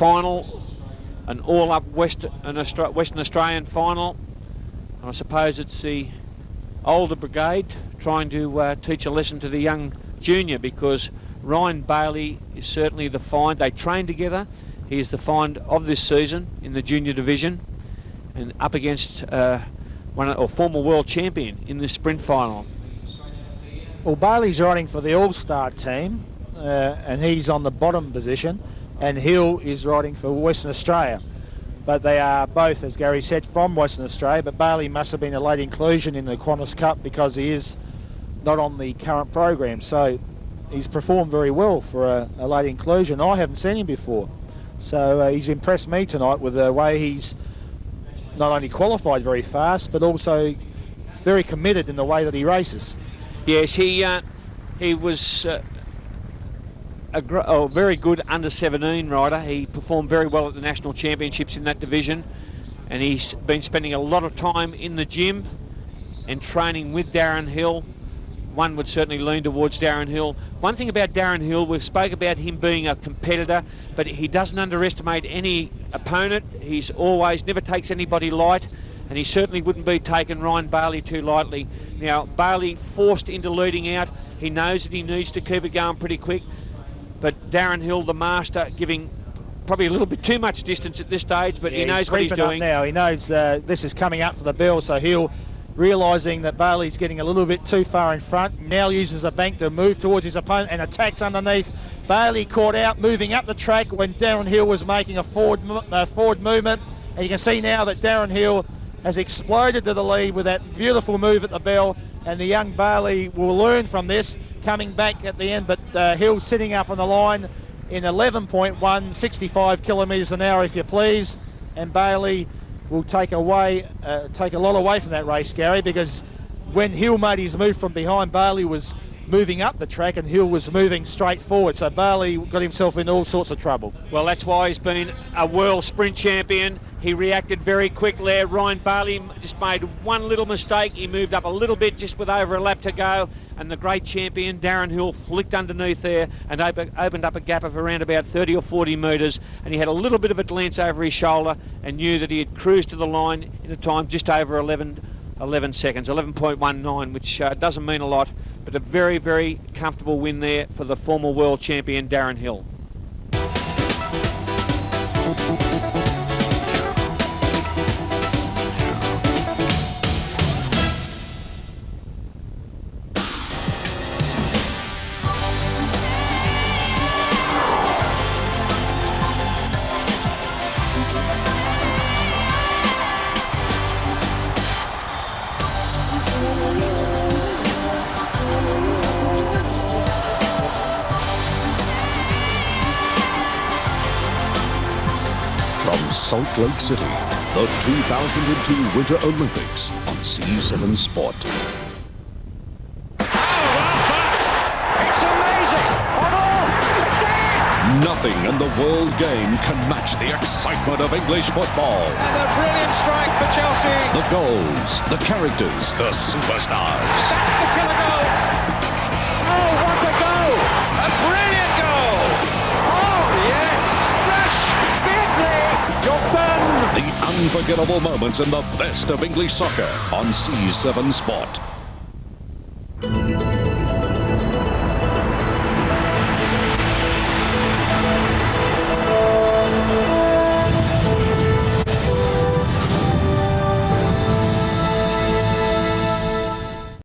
final, an all-up Western Australian final. And I suppose it's the older brigade trying to teach a lesson to the young junior, because Ryan Bayley is certainly the find. They train together. He is the find of this season in the junior division, and up against former world champion in the sprint final. Well, Bayley's riding for the All-Star team, and he's on the bottom position, and Hill is riding for Western Australia. But they are both, as Gary said, from Western Australia, but Bayley must have been a late inclusion in the Qantas Cup because he is not on the current program. So he's performed very well for a late inclusion. I haven't seen him before. So he's impressed me tonight with the way he's not only qualified very fast, but also very committed in the way that he races. Yes, he was a very good under-17 rider. He performed very well at the national championships in that division, and he's been spending a lot of time in the gym and training with Darryn Hill. One would certainly lean towards Darryn Hill. One thing about Darryn Hill, we've spoke about him being a competitor, but he doesn't underestimate any opponent. He's always, never takes anybody light, and he certainly wouldn't be taking Ryan Bayley too lightly. Now, Bayley forced into leading out. He knows that he needs to keep it going pretty quick, but Darryn Hill, the master, giving probably a little bit too much distance at this stage, but he knows what he's doing. Now he knows this is coming up for the bell, so he'll, realising that Bayley's getting a little bit too far in front, now uses the bank to move towards his opponent and attacks underneath. Bayley caught out, moving up the track when Darryn Hill was making a forward movement, and you can see now that Darryn Hill has exploded to the lead with that beautiful move at the bell, and the young Bayley will learn from this, coming back at the end, but Hill sitting up on the line in 11.1, 65 kilometres an hour, if you please, and Bayley will take a lot away from that race, Gary, because when Hill made his move from behind, Bayley was moving up the track and Hill was moving straight forward, so Bayley got himself in all sorts of trouble. Well, that's why he's been a world sprint champion. He reacted very quickly. Ryan Bayley just made one little mistake. He moved up a little bit just with over a lap to go, and the great champion Darryn Hill flicked underneath there and opened up a gap of around about 30 or 40 metres, and he had a little bit of a glance over his shoulder and knew that he had cruised to the line in a time just over 11 seconds, 11.19, which doesn't mean a lot, but a very, very comfortable win there for the former world champion Darryn Hill. Salt Lake City, the 2002 Winter Olympics on C7 Sport. Oh, it's amazing! It's there! Nothing in the world game can match the excitement of English football. And a brilliant strike for Chelsea. The goals, the characters, the superstars. That's the killer goal. Oh, what a goal! A brilliant goal! Oh, yes! Rush! Beardsley! You're done! The unforgettable moments in the best of English soccer on C7 Sport.